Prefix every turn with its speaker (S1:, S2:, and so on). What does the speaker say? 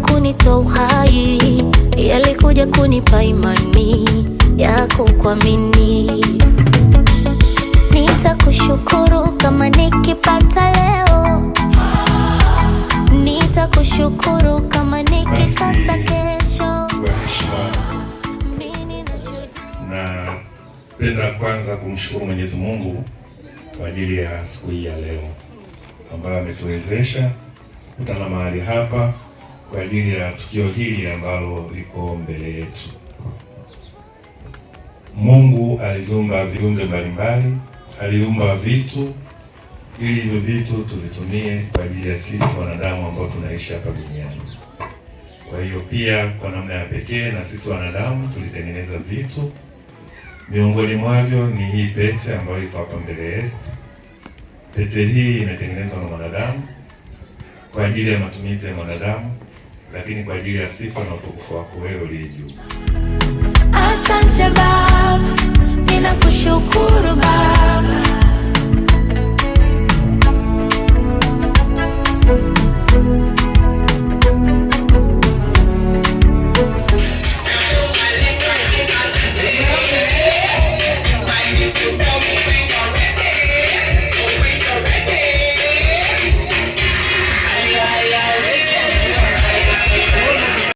S1: kunitoa uhai, yalikuja kunipa imani yako kuamini. Nitakushukuru kama nikipata leo, nitakushukuru kama nikikosa kesho.
S2: Napenda kwanza kumshukuru Mwenyezi Mungu kwa ajili ya siku hii ya leo ambayo ametuwezesha kukutana mahali hapa kwa ajili ya tukio hili ambalo liko mbele yetu. Mungu aliumba viumbe mbalimbali, aliumba vitu ili hivyo vitu tuvitumie kwa ajili ya sisi wanadamu ambao tunaishi hapa duniani. Kwa hiyo pia kwa namna ya pekee na sisi wanadamu tulitengeneza vitu, miongoni mwavyo ni hii pete ambayo iko hapa mbele yetu. Pete hii imetengenezwa na mwanadamu kwa ajili ya matumizi ya mwanadamu, lakini kwa ajili ya sifa na utukufu wako wewe uliye juu.
S1: Asante Baba, ninakushukuru Baba.